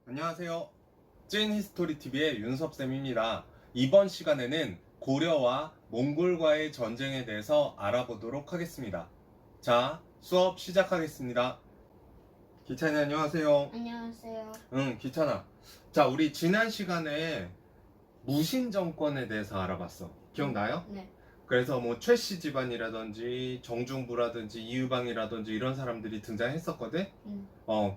안녕하세요. 찐 히스토리 TV의 윤섭쌤입니다. 이번 시간에는 고려와 몽골과의 전쟁에 대해서 알아보도록 하겠습니다. 자, 수업 시작하겠습니다. 기찬이 안녕하세요. 안녕하세요. 응, 기찬아. 자, 우리 지난 시간에 무신 정권에 대해서 알아봤어. 기억나요? 네. 그래서 뭐 최씨 집안이라든지 정중부라든지 이유방이라든지 이런 사람들이 등장했었거든?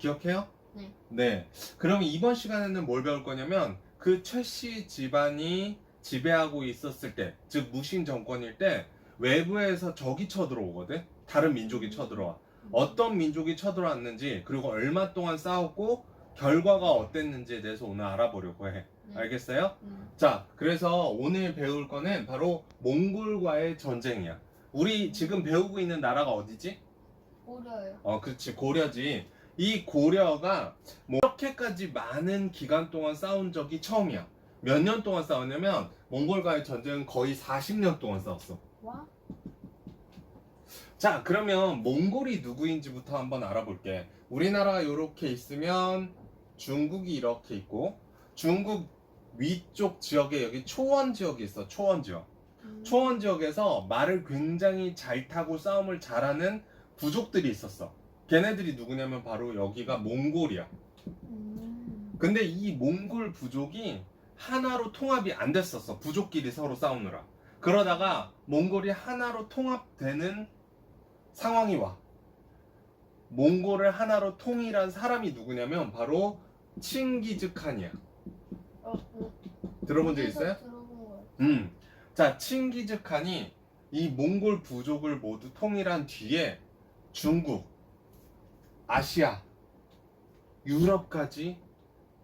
기억해요? 네. 네. 그럼 이번 시간에는 뭘 배울 거냐면 그 최씨 집안이 지배하고 있었을 때, 즉 무신 정권일 때 외부에서 적이 쳐들어오거든. 다른 민족이 쳐들어와. 어떤 민족이 쳐들어왔는지, 그리고 얼마 동안 싸웠고 결과가 어땠는지에 대해서 오늘 알아보려고 해. 네. 알겠어요? 네. 자, 그래서 오늘 배울 거는 바로 몽골과의 전쟁이야. 우리 지금 배우고 있는 나라가 어디지? 고려요. 그렇지. 고려지. 이 고려가 뭐 이렇게까지 많은 기간 동안 싸운 적이 처음이야. 몇 년 동안 싸웠냐면 몽골과의 전쟁은 거의 40년 동안 싸웠어. 와? 자, 그러면 몽골이 누구인지부터 한번 알아볼게. 우리나라가 이렇게 있으면 중국이 이렇게 있고, 중국 위쪽 지역에 여기 초원 지역이 있어. 초원 지역. 초원 지역에서 말을 굉장히 잘 타고 싸움을 잘하는 부족들이 있었어. 걔네들이 누구냐면 바로 여기가 몽골이야. 근데 이 몽골 부족이 하나로 통합이 안 됐었어. 부족끼리 서로 싸우느라. 그러다가 몽골이 하나로 통합되는 상황이 와. 몽골을 하나로 통일한 사람이 누구냐면 바로 칭기즈칸이야. 들어본 적 있어요? 들어본 거. 자, 칭기즈칸이 이 몽골 부족을 모두 통일한 뒤에 중국, 아시아, 유럽까지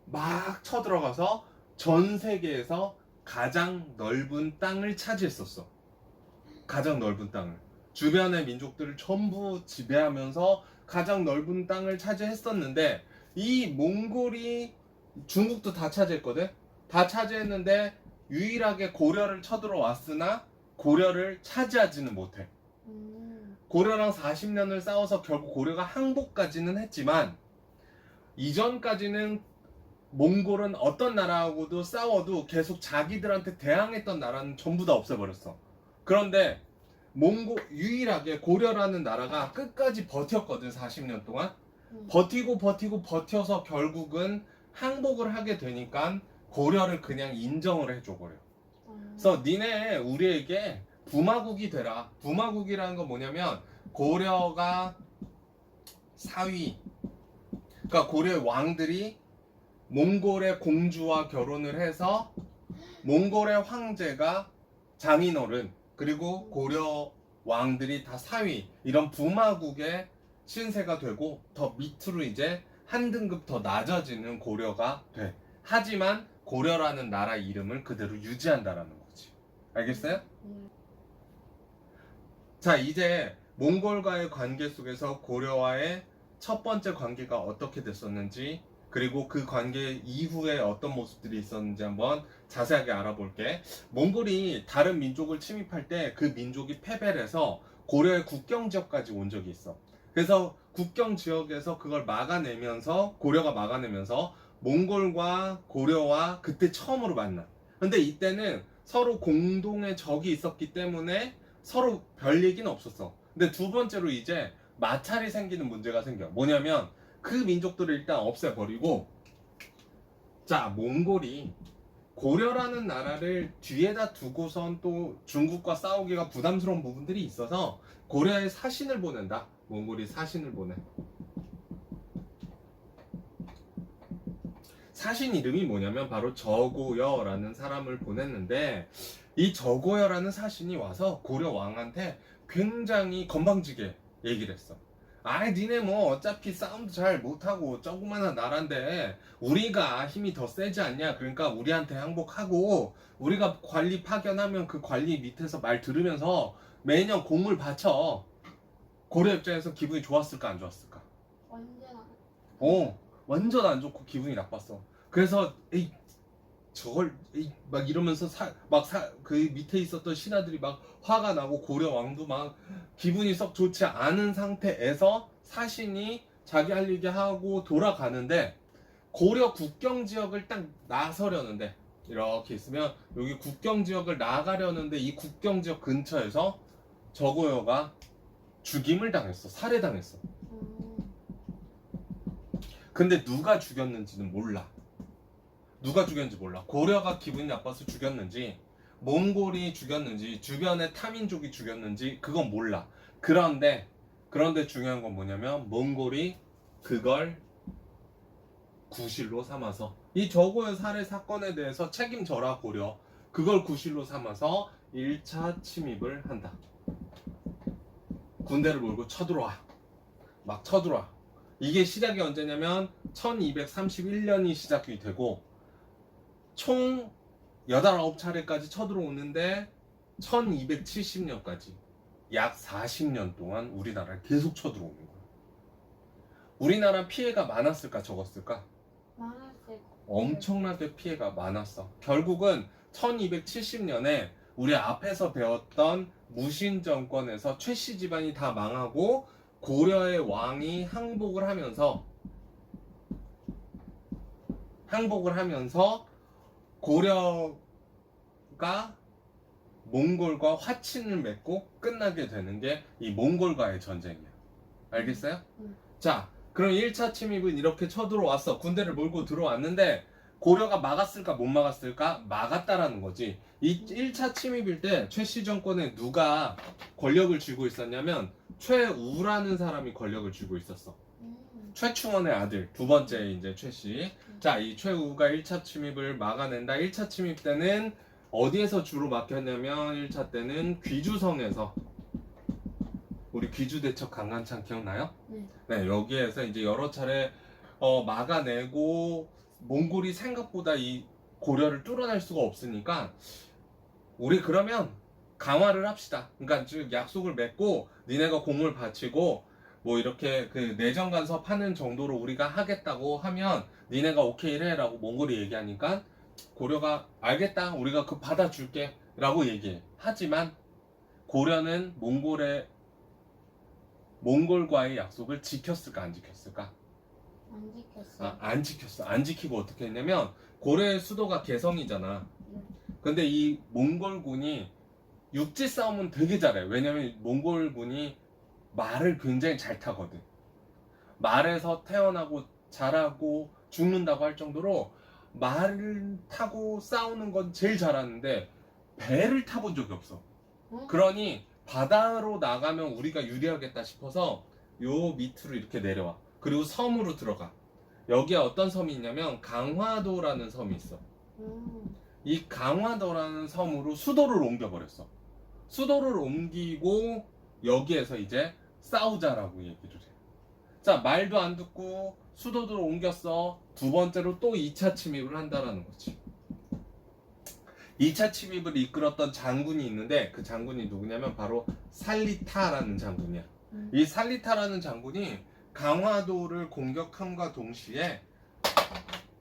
막 쳐들어가서 전 세계에서 가장 넓은 땅을 차지했었어. 가장 넓은 땅을. 주변의 민족들을 전부 지배하면서 가장 넓은 땅을 차지했었는데, 이 몽골이 중국도 다 차지했거든? 다 차지했는데 유일하게 고려를 쳐들어왔으나 고려를 차지하지는 못해. 고려랑 40년을 싸워서 결국 고려가 항복까지는 했지만, 이전까지는 몽골은 어떤 나라하고도 싸워도 계속 자기들한테 대항했던 나라는 전부 다 없애버렸어. 그런데 몽골 유일하게 고려라는 나라가 끝까지 버텼거든. 40년 동안 버티고 버텨서 결국은 항복을 하게 되니까 고려를 그냥 인정을 해줘 버려. 그래서 니네 우리에게 부마국이 되라. 부마국이라는 건 뭐냐면 고려가 사위, 그러니까 고려의 왕들이 몽골의 공주와 결혼을 해서 몽골의 황제가 장인어른, 그리고 고려 왕들이 다 사위, 이런 부마국의 신세가 되고 더 밑으로 이제 한 등급 더 낮아지는 고려가 돼. 하지만 고려라는 나라 이름을 그대로 유지한다라는 거지. 알겠어요? 자, 이제 몽골과의 관계 속에서 고려와의 첫 번째 관계가 어떻게 됐었는지, 그리고 그 관계 이후에 어떤 모습들이 있었는지 한번 자세하게 알아볼게. 몽골이 다른 민족을 침입할 때 그 민족이 패배를 해서 고려의 국경 지역까지 온 적이 있어. 그래서 국경 지역에서 그걸 막아내면서, 고려가 막아내면서 몽골과 고려와 그때 처음으로 만나. 근데 이때는 서로 공동의 적이 있었기 때문에 서로 별 얘기는 없었어. 근데 두 번째로 이제 마찰이 생기는 문제가 생겨. 뭐냐면 그 민족들을 일단 없애버리고, 자, 몽골이 고려라는 나라를 뒤에다 두고선 또 중국과 싸우기가 부담스러운 부분들이 있어서 고려에 사신을 보낸다. 몽골이 사신을 보내. 사신 이름이 뭐냐면 바로 저고여라는 사람을 보냈는데, 이 저고여라는 사신이 와서 고려 왕한테 굉장히 건방지게 얘기를 했어. 아이, 니네 뭐 어차피 싸움도 잘 못하고 조그마한 나라인데 우리가 힘이 더 세지 않냐. 그러니까 우리한테 항복하고 우리가 관리 파견하면 그 관리 밑에서 말 들으면서 매년 공을 바쳐. 고려 입장에서 기분이 좋았을까 안 좋았을까? 완전 안 좋고 기분이 나빴어. 그래서 에이, 저걸 막 이러면서 그 밑에 있었던 신하들이 막 화가 나고 고려 왕도 막 기분이 썩 좋지 않은 상태에서 사신이 자기 할 얘기 하고 돌아가는데, 고려 국경 지역을 딱 나서려는데 이렇게 있으면 여기 국경 지역을 나가려는데 이 국경 지역 근처에서 저고요가 죽임을 당했어. 살해당했어. 근데 누가 죽였는지는 몰라. 누가 죽였는지 몰라. 고려가 기분이 나빠서 죽였는지 몽골이 죽였는지 주변의 타민족이 죽였는지 그건 몰라. 그런데 중요한 건 뭐냐면 몽골이 그걸 구실로 삼아서 이 저고요 살해 사건에 대해서 책임져라 고려. 그걸 구실로 삼아서 1차 침입을 한다. 군대를 몰고 쳐들어와. 막 쳐들어와. 이게 시작이 언제냐면 1231년이 시작이 되고 총 89차례까지 쳐들어오는데 1270년까지 약 40년 동안 우리나라를 계속 쳐들어오는 거야. 우리나라 피해가 많았을까 적었을까? 많았을 엄청나게 피해가 많았어. 결국은 1270년에 우리 앞에서 배웠던 무신 정권에서 최씨 집안이 다 망하고 고려의 왕이 항복을 하면서 고려가 몽골과 화친을 맺고 끝나게 되는 게 이 몽골과의 전쟁이야. 알겠어요? 자, 그럼 1차 침입은 이렇게 쳐들어왔어. 군대를 몰고 들어왔는데 고려가 막았을까 못 막았을까? 막았다라는 거지. 이 1차 침입일 때 최씨 정권에 누가 권력을 쥐고 있었냐면 최우라는 사람이 권력을 쥐고 있었어. 최충원의 아들, 두 번째 이제 최씨. 자, 이 최우가 1차 침입을 막아낸다. 1차 침입 때는 어디에서 주로 막혔냐면 1차 때는 귀주성에서. 우리 귀주대첩 강간창 기억나요? 네, 여기에서 이제 여러 차례 막아내고 몽골이 생각보다 이 고려를 뚫어낼 수가 없으니까 우리 그러면 강화를 합시다. 그러니까 즉 약속을 맺고 니네가 공을 바치고 뭐 이렇게 그 내정 간섭 하는 정도로 우리가 하겠다고 하면 니네가 오케이를 해라고 몽골이 얘기하니까 고려가 알겠다. 우리가 그 받아줄게 라고 얘기해. 하지만 고려는 몽골과의 약속을 지켰을까 안 지켰을까? 안 지켰어. 안 지켰어. 안 지키고 어떻게 했냐면 고려의 수도가 개성이잖아. 근데 이 몽골군이 육지 싸움은 되게 잘해. 왜냐면 몽골군이 말을 굉장히 잘 타거든. 말에서 태어나고 자라고 죽는다고 할 정도로 말을 타고 싸우는 건 제일 잘하는데 배를 타본 적이 없어. 그러니 바다로 나가면 우리가 유리하겠다 싶어서 요 밑으로 이렇게 내려와. 그리고 섬으로 들어가. 여기에 어떤 섬이 있냐면 강화도라는 섬이 있어. 이 강화도라는 섬으로 수도를 옮겨버렸어. 수도를 옮기고 여기에서 이제 싸우자라고 얘기를 해. 자, 말도 안 듣고 수도를 옮겼어. 두 번째로 또 2차 침입을 한다라는 거지. 2차 침입을 이끌었던 장군이 있는데 그 장군이 누구냐면 바로 살리타라는 장군이야. 이 살리타라는 장군이 강화도를 공격함과 동시에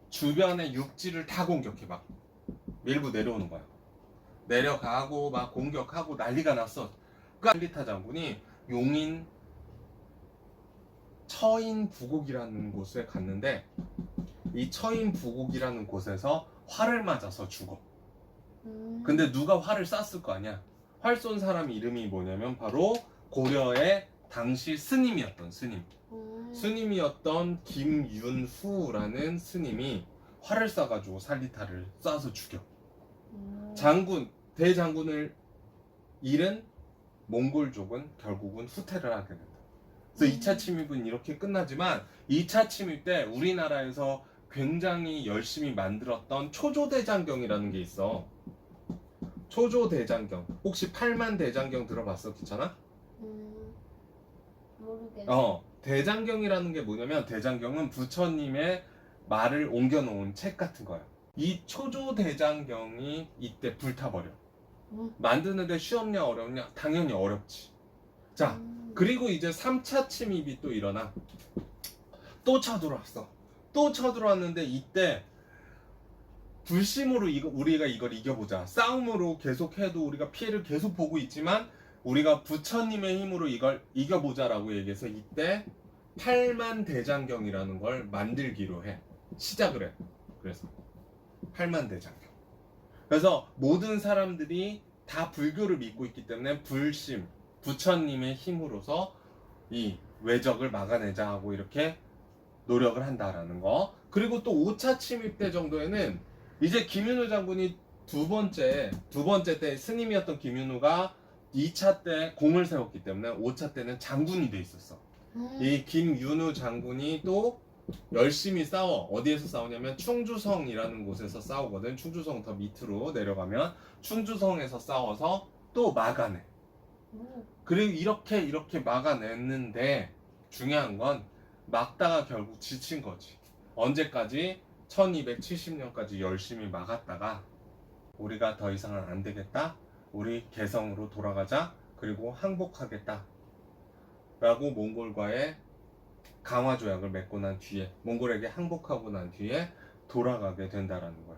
주변의 육지를 다 공격해. 막 밀고 내려오는 거야. 내려가고 막 공격하고 난리가 났어. 그 살리타 장군이 용인 처인부곡이라는 곳에 갔는데 이 처인부곡이라는 곳에서 활을 맞아서 죽어. 근데 누가 활을 쐈을 거 아니야. 활 쏜 사람 이름이 뭐냐면 바로 고려의 당시 스님이었던 스님이었던 김윤후라는 스님이 활을 쏴가지고 살리타를 쏴서 죽여. 대장군을 잃은 몽골족은 결국은 후퇴를 하게 된다. 그래서 2차 침입은 이렇게 끝나지만 2차 침입 때 우리나라에서 굉장히 열심히 만들었던 초조대장경이라는 게 있어. 초조대장경. 혹시 팔만대장경 들어봤어? 귀찮아? 모르겠어. 대장경이라는 게 뭐냐면 대장경은 부처님의 말을 옮겨놓은 책 같은 거야. 이 초조대장경이 이때 불타버려. 만드는데 쉬웠냐 어렵냐? 당연히 어렵지. 자, 그리고 이제 3차 침입이 또 일어나. 또 쳐들어왔어. 또 쳐들어왔는데 이때 불심으로 우리가 이걸 이겨보자. 싸움으로 계속해도 우리가 피해를 계속 보고 있지만 우리가 부처님의 힘으로 이걸 이겨보자라고 얘기해서 이때 팔만대장경이라는 걸 만들기로 해. 시작을 해. 그래서 팔만대장경. 그래서 모든 사람들이 다 불교를 믿고 있기 때문에 불심, 부처님의 힘으로서 이 왜적을 막아내자 하고 이렇게 노력을 한다라는 거. 그리고 또 5차 침입 때 정도에는 이제 김윤호 장군이 두 번째 때 스님이었던 김윤호가 2차 때 공을 세웠기 때문에 5차 때는 장군이 돼 있었어. 이 김윤호 장군이 또 열심히 싸워. 어디에서 싸우냐면 충주성이라는 곳에서 싸우거든. 충주성 더 밑으로 내려가면 충주성에서 싸워서 또 막아내. 그리고 이렇게 막아냈는데 중요한 건 막다가 결국 지친 거지. 언제까지? 1270년까지 열심히 막았다가 우리가 더 이상은 안 되겠다. 우리 개성으로 돌아가자. 그리고 항복하겠다. 라고 몽골과의 강화 조약을 맺고 난 뒤에, 몽골에게 항복하고 난 뒤에 돌아가게 된다라는 거야.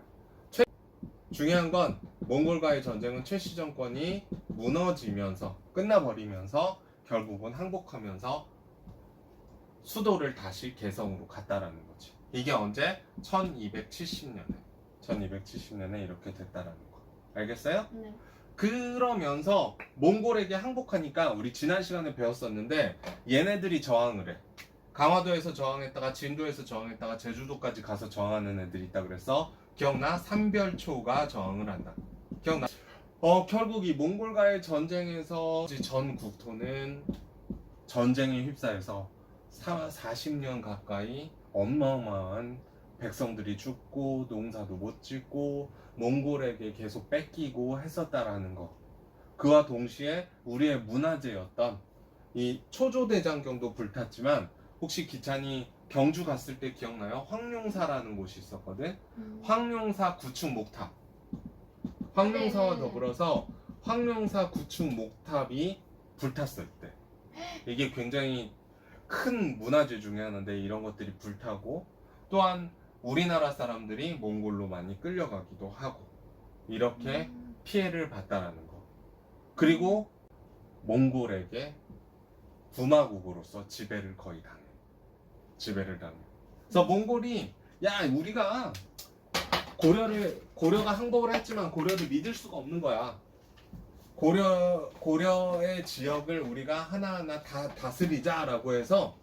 중요한 건 몽골과의 전쟁은 최씨 정권이 무너지면서 끝나버리면서 결국은 항복하면서 수도를 다시 개성으로 갔다라는 거지. 이게 언제? 1270년에 이렇게 됐다라는 거. 알겠어요? 네. 그러면서 몽골에게 항복하니까 우리 지난 시간에 배웠었는데 얘네들이 저항을 해. 강화도에서 저항했다가 진도에서 저항했다가 제주도까지 가서 저항하는 애들이 있다 그래서 기억나? 삼별초가 저항을 한다. 기억나? 결국 이 몽골과의 전쟁에서 전 국토는 전쟁에 휩싸여서 40년 가까이 어마어마한 백성들이 죽고 농사도 못 짓고 몽골에게 계속 뺏기고 했었다라는 거. 그와 동시에 우리의 문화재였던 이 초조대장경도 불탔지만 혹시 기찬이 경주 갔을 때 기억나요? 황룡사라는 곳이 있었거든. 황룡사 구축 목탑. 황룡사와 네. 더불어서 황룡사 구축 목탑이 불탔어 이때. 이게 굉장히 큰 문화재 중에 하나인데 이런 것들이 불타고 또한 우리나라 사람들이 몽골로 많이 끌려가기도 하고 이렇게 피해를 봤다라는 거. 그리고 몽골에게 부마국으로서 지배를 거의 당해. 지배를 당해. 그래서 몽골이 야 우리가 고려가 항복을 했지만 고려를 믿을 수가 없는 거야. 고려의 지역을 우리가 하나하나 다 다스리자라고 해서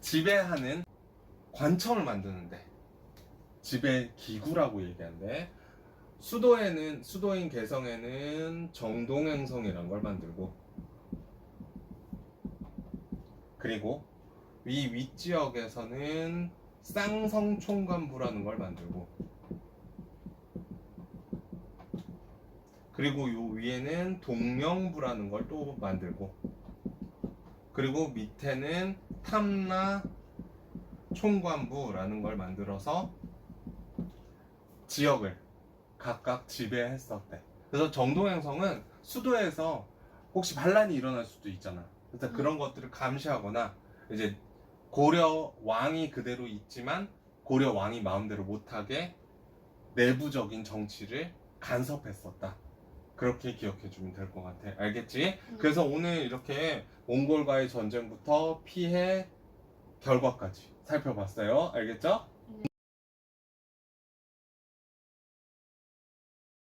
지배하는 관청을 만드는데 지배 기구라고 얘기하는데 수도인 개성에는 정동행성이라는 걸 만들고 그리고 이 윗지역에서는 쌍성총관부라는 걸 만들고 그리고 요 위에는 동명부라는 걸 또 만들고 그리고 밑에는 탐나 총관부라는 걸 만들어서 지역을 각각 지배했었대. 그래서 정동행성은 수도에서 혹시 반란이 일어날 수도 있잖아. 그래서 그런 것들을 감시하거나 이제 고려 왕이 그대로 있지만 고려 왕이 마음대로 못하게 내부적인 정치를 간섭했었다. 그렇게 기억해주면 될 것 같아. 알겠지? 그래서 오늘 이렇게 몽골과의 전쟁부터 피해 결과까지 살펴봤어요. 알겠죠?